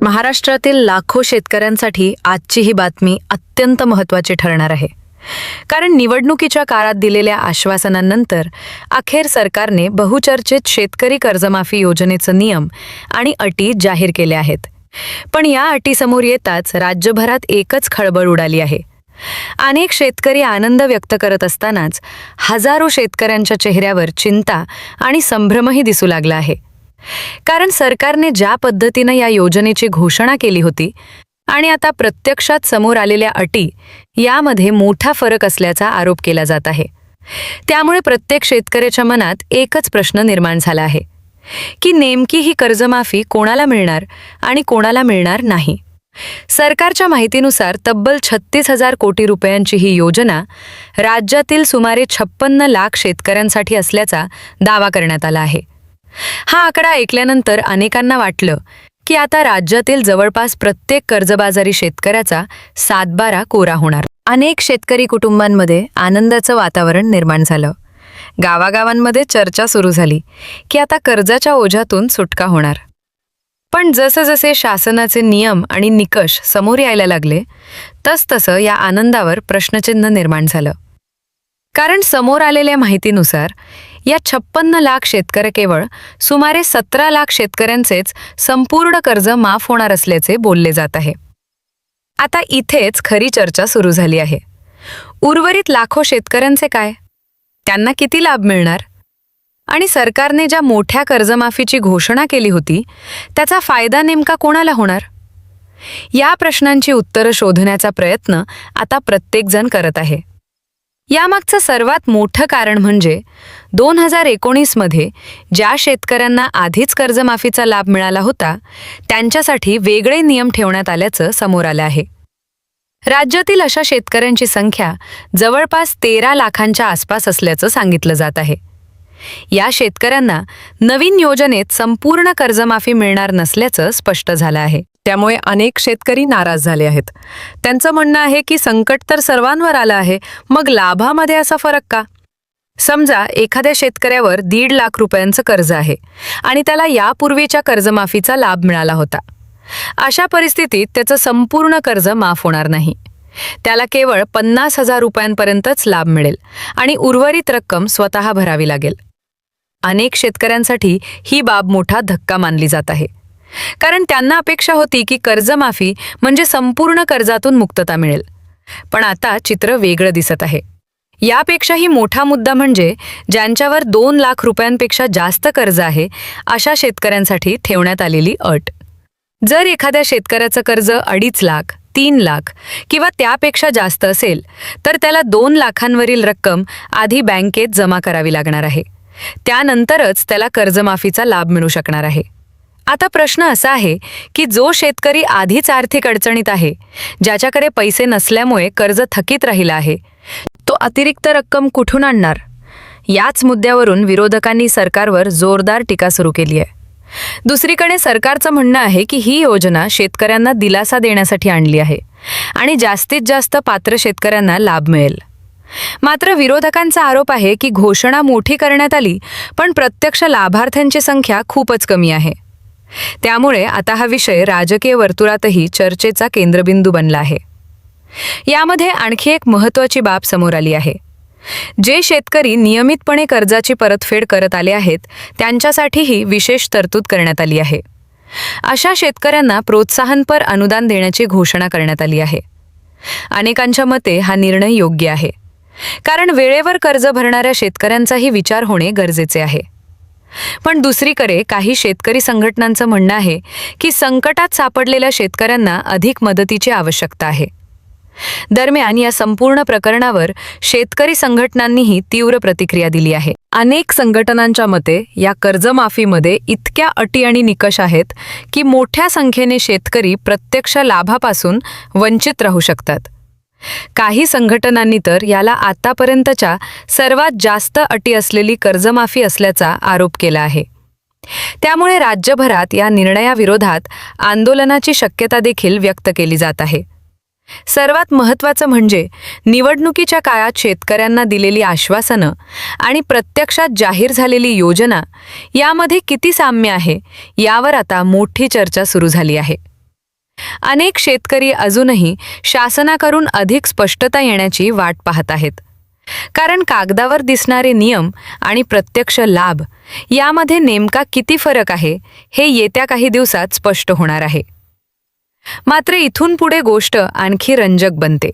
महाराष्ट्रातील लाखो शेतकऱ्यांसाठी आजची ही बातमी अत्यंत महत्त्वाची ठरणार आहे. कारण निवडणुकीच्या काळात दिलेल्या आश्वासनांनंतर अखेर सरकारने बहुचर्चित शेतकरी कर्जमाफी योजनेचे नियम आणि अटी जाहीर केल्या आहेत. पण या अटीसमोर येताच राज्यभरात एकच खळबळ उडाली आहे. अनेक शेतकरी आनंद व्यक्त करत असतानाच हजारो शेतकऱ्यांच्या चेहऱ्यावर चिंता आणि संभ्रमही दिसू लागला आहे. कारण सरकारने ज्या पद्धतीने या योजनेची घोषणा केली होती आणि आता प्रत्यक्षात समोर आलेल्या अटी यामध्ये मोठा फरक असल्याचा आरोप केला जात आहे. त्यामुळे प्रत्येक शेतकऱ्याच्या मनात एकच प्रश्न निर्माण झाला आहे की नेमकी ही कर्जमाफी कोणाला मिळणार आणि कोणाला मिळणार नाही. सरकारच्या माहितीनुसार तब्बल 36,000 कोटी रुपयांची ही योजना राज्यातील सुमारे 56 लाख शेतकऱ्यांसाठी असल्याचा दावा करण्यात आला आहे. हा आकडा ऐकल्यानंतर अनेकांना वाटलं की आता राज्यातील जवळपास प्रत्येक कर्जबाजारी शेतकऱ्याचा सातबारा कोरा होणार. अनेक शेतकरी कुटुंबांमध्ये आनंदाचं वातावरण निर्माण झालं. गावागावांमध्ये चर्चा सुरू झाली की आता कर्जाच्या ओझ्यातून सुटका होणार. पण जसजसे शासनाचे नियम आणि निकष समोर यायला लागले तसतसं या आनंदावर प्रश्नचिन्ह निर्माण झालं. कारण समोर आलेल्या माहितीनुसार या 56 लाख शेतकरी केवळ सुमारे 17 लाख शेतकऱ्यांचेच संपूर्ण कर्ज माफ होणार असल्याचे बोलले जात आहे. आता इथेच खरी चर्चा सुरू झाली आहे. उर्वरित लाखो शेतकऱ्यांचे काय? त्यांना किती लाभ मिळणार? आणि सरकारने ज्या मोठ्या कर्जमाफीची घोषणा केली होती त्याचा फायदा नेमका कोणाला होणार? या प्रश्नांची उत्तरं शोधण्याचा प्रयत्न आता प्रत्येकजण करत आहे. यामागचं सर्वात मोठं कारण म्हणजे 2019 मध्ये ज्या शेतकऱ्यांना आधीच कर्जमाफीचा लाभ मिळाला होता त्यांच्यासाठी वेगळे नियम ठेवण्यात आल्याचं समोर आलं आहे. राज्यातील अशा शेतकऱ्यांची संख्या जवळपास 13 लाखांच्या आसपास असल्याचं सांगितलं जात आहे. या शेतकऱ्यांना नवीन योजनेत संपूर्ण कर्जमाफी मिळणार नसल्याचं स्पष्ट झालं आहे. त्यामुळे अनेक शेतकरी नाराज झाले आहेत. त्यांचं म्हणणं आहे की संकट तर सर्वांवर आलं आहे, मग लाभामध्ये असा फरक का? समजा एखाद्या शेतकऱ्यावर 1.5 लाख रुपयांचं कर्ज आहे आणि त्याला यापूर्वीच्या कर्जमाफीचा लाभ मिळाला होता. अशा परिस्थितीत त्याचं संपूर्ण कर्ज माफ होणार नाही. त्याला केवळ 50,000 रुपयांपर्यंतच लाभ मिळेल आणि उर्वरित रक्कम स्वतः भरावी लागेल. अनेक शेतकऱ्यांसाठी ही बाब मोठा धक्का मानली जात आहे. कारण त्यांना अपेक्षा होती की कर्जमाफी म्हणजे संपूर्ण कर्जातून मुक्तता मिळेल. पण आता चित्र वेगळं दिसत आहे. यापेक्षाही मोठा मुद्दा म्हणजे ज्यांच्यावर 2 लाख रुपयांपेक्षा जास्त कर्ज आहे अशा शेतकऱ्यांसाठी ठेवण्यात आलेली अट. जर एखाद्या शेतकऱ्याचं कर्ज 2.5 लाख, 3 लाख किंवा त्यापेक्षा जास्त असेल तर त्याला 2 लाखांवरील रक्कम आधी बँकेत जमा करावी लागणार आहे. त्यानंतरच त्याला कर्जमाफीचा लाभ मिळू शकणार आहे. आता प्रश्न असा आहे की जो शेतकरी आधीच आर्थिक अडचणीत आहे, ज्याच्याकडे पैसे नसल्यामुळे कर्ज थकीत राहिला आहे, तो अतिरिक्त रक्कम कुठून आणणार? याच मुद्द्यावरून विरोधकांनी सरकारवर जोरदार टीका सुरू केली आहे. दुसरीकडे सरकारचं म्हणणं आहे की ही योजना शेतकऱ्यांना दिलासा देण्यासाठी आणली आहे आणि जास्तीत जास्त पात्र शेतकऱ्यांना लाभ मिळेल. मात्र विरोधकांचा आरोप आहे की घोषणा मोठी करण्यात आली पण प्रत्यक्ष लाभार्थ्यांची संख्या खूपच कमी आहे. त्यामुळे आता हा विषय राजकीय वर्तुळातही चर्चेचा केंद्रबिंदू बनला आहे. यामध्ये आणखी एक महत्त्वाची बाब समोर आली आहे. जे शेतकरी नियमितपणे कर्जाची परतफेड करत आले आहेत त्यांच्यासाठीही विशेष तरतूद करण्यात आली आहे. अशा शेतकऱ्यांना प्रोत्साहनपर अनुदान देण्याची घोषणा करण्यात आली आहे. अनेकांच्या मते हा निर्णय योग्य आहे. कारण वेळेवर कर्ज भरणाऱ्या शेतकऱ्यांचाही विचार होणे गरजेचे आहे. पण दुसरीकडे काही शेतकरी संघटनांचं म्हणणं आहे की संकटात सापडलेल्या शेतकऱ्यांना अधिक मदतीची आवश्यकता आहे. दरम्यान या संपूर्ण प्रकरणावर शेतकरी संघटनांनीही तीव्र प्रतिक्रिया दिली आहे. अनेक संघटनांच्या मते या कर्जमाफीमध्ये इतक्या अटी आणि निकष आहेत की मोठ्या संख्येने शेतकरी प्रत्यक्ष लाभापासून वंचित राहू शकतात. काही संघटनांनी तर याला आतापर्यंतच्या सर्वात जास्त अटी असलेली कर्जमाफी असल्याचा आरोप केला आहे. त्यामुळे राज्यभरात या निर्णयाविरोधात आंदोलनाची शक्यता देखील व्यक्त केली जात आहे. सर्वात महत्त्वाचं म्हणजे निवडणुकीच्या काळात शेतकऱ्यांना दिलेली आश्वासनं आणि प्रत्यक्षात जाहीर झालेली योजना यामध्ये किती साम्य आहे यावर आता मोठी चर्चा सुरू झाली आहे. अनेक शेतकरी अजूनही शासनाकडून अधिक स्पष्टता येण्याची वाट पाहत आहेत. कारण कागदावर दिसणारे नियम आणि प्रत्यक्ष लाभ यामध्ये नेमका किती फरक आहे हे येत्या काही दिवसात स्पष्ट होणार आहे. मात्र इथून पुढे गोष्ट आणखी रंजक बनते.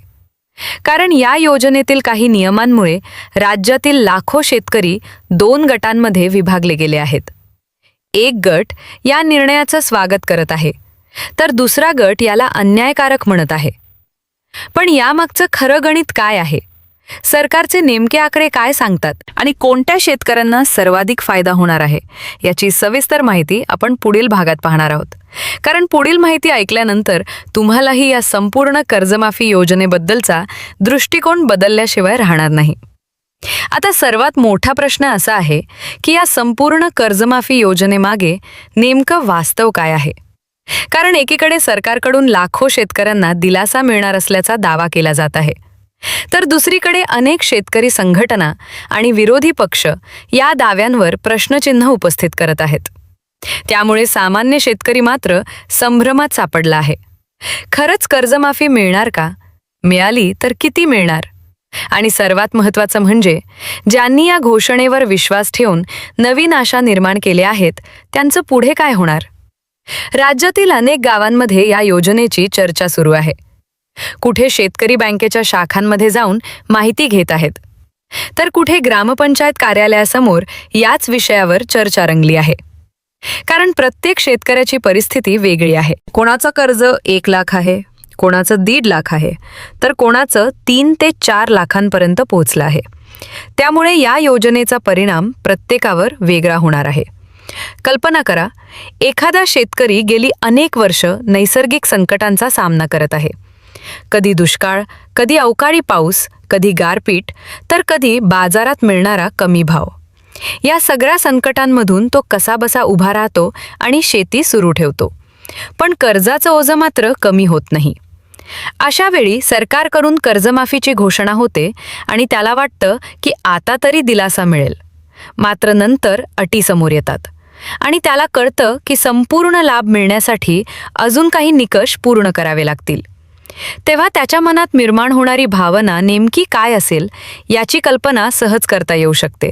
कारण या योजनेतील काही नियमांमुळे राज्यातील लाखो शेतकरी 2 गटांमध्ये विभागले गेले आहेत. एक गट या निर्णयाचं स्वागत करत आहे, तर दुसरा गट याला अन्यायकारक म्हणत आहे. पण यामागचं खरं गणित काय आहे? सरकारचे नेमके आकडे काय सांगतात आणि कोणत्या शेतकऱ्यांना सर्वाधिक फायदा होणार आहे याची सविस्तर माहिती आपण पुढील भागात पाहणार आहोत. कारण पुढील माहिती ऐकल्यानंतर तुम्हालाही या संपूर्ण कर्जमाफी योजनेबद्दलचा दृष्टिकोन बदलल्याशिवाय राहणार नाही. आता सर्वात मोठा प्रश्न असा आहे की या संपूर्ण कर्जमाफी योजनेमागे नेमकं वास्तव काय आहे? कारण एकीकडे सरकारकडून लाखो शेतकऱ्यांना दिलासा मिळणार असल्याचा दावा केला जात आहे, तर दुसरीकडे अनेक शेतकरी संघटना आणि विरोधी पक्ष या दाव्यांवर प्रश्नचिन्ह उपस्थित करत आहेत. त्यामुळे सामान्य शेतकरी मात्र संभ्रमात सापडला आहे. खरंच कर्जमाफी मिळणार का? मिळाली तर किती मिळणार? आणि सर्वात महत्त्वाचं म्हणजे ज्यांनी या घोषणेवर विश्वास ठेवून नवीन आशा निर्माण केल्या आहेत त्यांचं पुढे काय होणार? राज्यातील अनेक गावांमध्ये या योजनेची चर्चा सुरू आहे. कुठे शेतकरी बँकेच्या शाखांमध्ये जाऊन माहिती घेत आहेत, तर कुठे ग्रामपंचायत कार्यालयासमोर याच विषयावर चर्चा रंगली आहे. कारण प्रत्येक शेतकऱ्याची परिस्थिती वेगळी आहे. कोणाचं कर्ज 1 लाख आहे, कोणाचं 1.5 लाख आहे, तर कोणाचं 3 ते 4 लाखांपर्यंत पोहोचलं आहे. त्यामुळे या योजनेचा परिणाम प्रत्येकावर वेगळा होणार आहे. कल्पना करा, एखादा शेतकरी गेली अनेक वर्ष नैसर्गिक संकटांचा सामना करत आहे. कधी दुष्काळ, कधी अवकाळी पाऊस, कधी गारपीट, तर कधी बाजारात मिळणारा कमी भाव. या सगळ्या संकटांमधून तो कसाबसा उभा राहतो आणि शेती सुरू ठेवतो. पण कर्जाचं ओझं मात्र कमी होत नाही. अशा वेळी सरकारकडून कर्जमाफीची घोषणा होते आणि त्याला वाटतं की आता तरी दिलासा मिळेल. मात्र नंतर अटी समोर येतात आणि त्याला कळतं की संपूर्ण लाभ मिळण्यासाठी अजून काही निकष पूर्ण करावे लागतील. तेव्हा त्याच्या मनात निर्माण होणारी भावना नेमकी काय असेल याची कल्पना सहज करता येऊ शकते.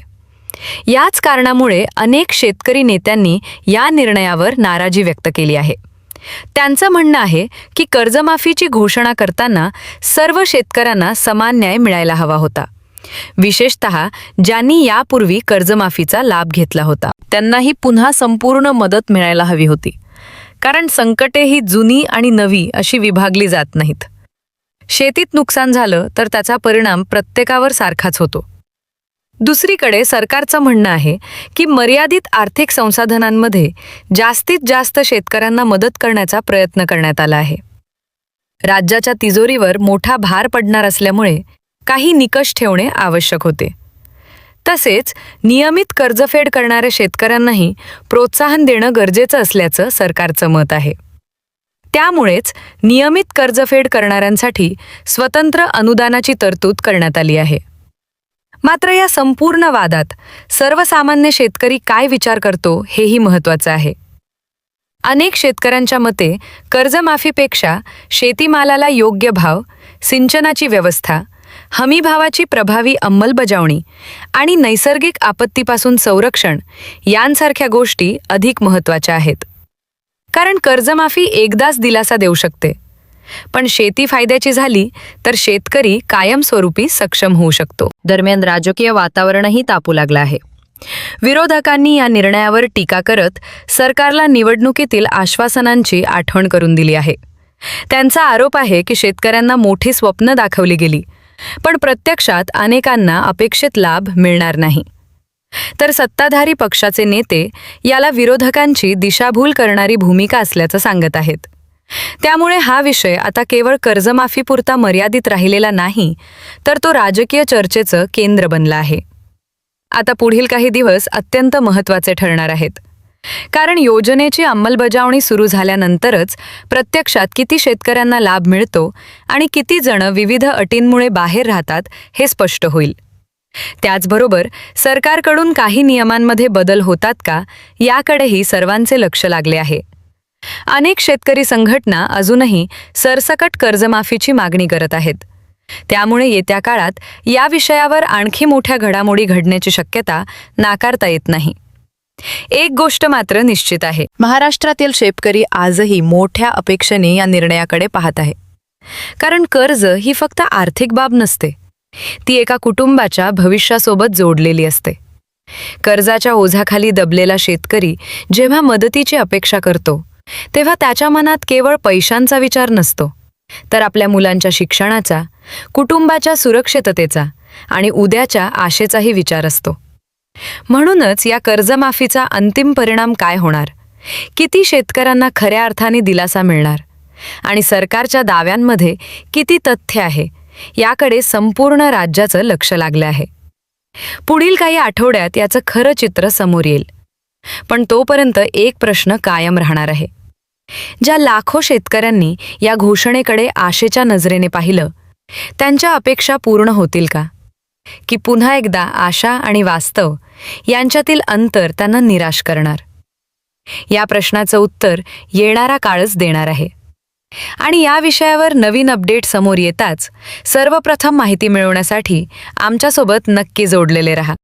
याच कारणामुळे अनेक शेतकरी नेत्यांनी या निर्णयावर नाराजी व्यक्त केली आहे. त्यांचं म्हणणं आहे की कर्जमाफीची घोषणा करताना सर्व शेतकऱ्यांना समान न्याय मिळायला हवा होता. विशेषतः ज्यांनी यापूर्वी कर्जमाफीचा लाभ घेतला होता त्यांनाही पुन्हा संपूर्ण मदत मिळायला हवी होती. कारण संकटे ही जुनी आणि नवी अशी विभागली जात नाहीत. शेतीत नुकसान झालं तर त्याचा परिणाम प्रत्येकावर सारखाच होतो. दुसरीकडे सरकारचं म्हणणं आहे की मर्यादित आर्थिक संसाधनांमध्ये जास्तीत जास्त शेतकऱ्यांना मदत करण्याचा प्रयत्न करण्यात आला आहे. राज्याच्या तिजोरीवर मोठा भार पडणार असल्यामुळे काही निकष ठेवणे आवश्यक होते. तसेच नियमित कर्जफेड करणाऱ्या शेतकऱ्यांनाही प्रोत्साहन देणं गरजेचं असल्याचं सरकारचं मत आहे. त्यामुळेच नियमित कर्जफेड करणाऱ्यांसाठी स्वतंत्र अनुदानाची तरतूद करण्यात आली आहे. मात्र या संपूर्ण वादात सर्वसामान्य शेतकरी काय विचार करतो हेही महत्त्वाचं आहे. अनेक शेतकऱ्यांच्या मते कर्जमाफीपेक्षा शेतीमालाला योग्य भाव, सिंचनाची व्यवस्था, हमीभावाची प्रभावी अंमलबजावणी आणि नैसर्गिक आपत्तीपासून संरक्षण यांसारख्या गोष्टी अधिक महत्त्वाच्या आहेत. कारण कर्जमाफी एकदाच दिलासा देऊ शकते, पण शेती फायद्याची झाली तर शेतकरी कायमस्वरूपी सक्षम होऊ शकतो. दरम्यान राजकीय वातावरणही तापू लागलं आहे. विरोधकांनी या निर्णयावर टीका करत सरकारला निवडणुकीतील आश्वासनांची आठवण करून दिली आहे. त्यांचा आरोप आहे की शेतकऱ्यांना मोठी स्वप्न दाखवली गेली, पण प्रत्यक्षात अनेकांना अपेक्षित लाभ मिळणार नाही. तर सत्ताधारी पक्षाचे नेते याला विरोधकांची दिशाभूल करणारी भूमिका असल्याचं सांगत आहेत. त्यामुळे हा विषय आता केवळ कर्जमाफीपुरता मर्यादित राहिलेला नाही, तर तो राजकीय चर्चेचं केंद्र बनला आहे. आता पुढील काही दिवस अत्यंत महत्त्वाचे ठरणार आहेत. कारण योजनेची अंमलबजावणी सुरू झाल्यानंतरच प्रत्यक्षात किती शेतकऱ्यांना लाभ मिळतो आणि किती जण विविध अटींमुळे बाहेर राहतात हे स्पष्ट होईल. त्याचबरोबर सरकारकडून काही नियमांमध्ये बदल होतात का याकडेही सर्वांचे लक्ष लागले आहे. अनेक शेतकरी संघटना अजूनही सरसकट कर्जमाफीची मागणी करत आहेत. त्यामुळे येत्या काळात या विषयावर आणखी मोठ्या घडामोडी घडण्याची शक्यता नाकारता येत नाही. एक गोष्ट मात्र निश्चित आहे, महाराष्ट्रातील शेतकरी आजही मोठ्या अपेक्षेने या निर्णयाकडे पाहत आहे. कारण कर्ज ही फक्त आर्थिक बाब नसते, ती एका कुटुंबाच्या भविष्यासोबत जोडलेली असते. कर्जाच्या ओझाखाली दबलेला शेतकरी जेव्हा मदतीची अपेक्षा करतो, तेव्हा त्याच्या मनात केवळ पैशांचा विचार नसतो, तर आपल्या मुलांच्या शिक्षणाचा, कुटुंबाच्या सुरक्षिततेचा आणि उद्याच्या आशेचाही विचार असतो. म्हणूनच या कर्जमाफीचा अंतिम परिणाम काय होणार, किती शेतकऱ्यांना खऱ्या अर्थाने दिलासा मिळणार आणि सरकारच्या दाव्यांमध्ये किती तथ्य आहे, याकडे संपूर्ण राज्याचं लक्ष लागलं आहे. पुढील काही आठवड्यात याचं खरं चित्र समोर येईल. पण तोपर्यंत एक प्रश्न कायम राहणार आहे. ज्या लाखो शेतकऱ्यांनी या घोषणेकडे आशेच्या नजरेने पाहिलं, त्यांच्या अपेक्षा पूर्ण होतील का? की पुन्हा एकदा आशा आणि वास्तव यांच्यातील अंतर त्यांना निराश करणार? या प्रश्नाचं उत्तर येणारा काळच देणार आहे. आणि या विषयावर नवीन अपडेट समोर येताच सर्वप्रथम माहिती मिळवण्यासाठी आमच्यासोबत नक्की जोडलेले रहा.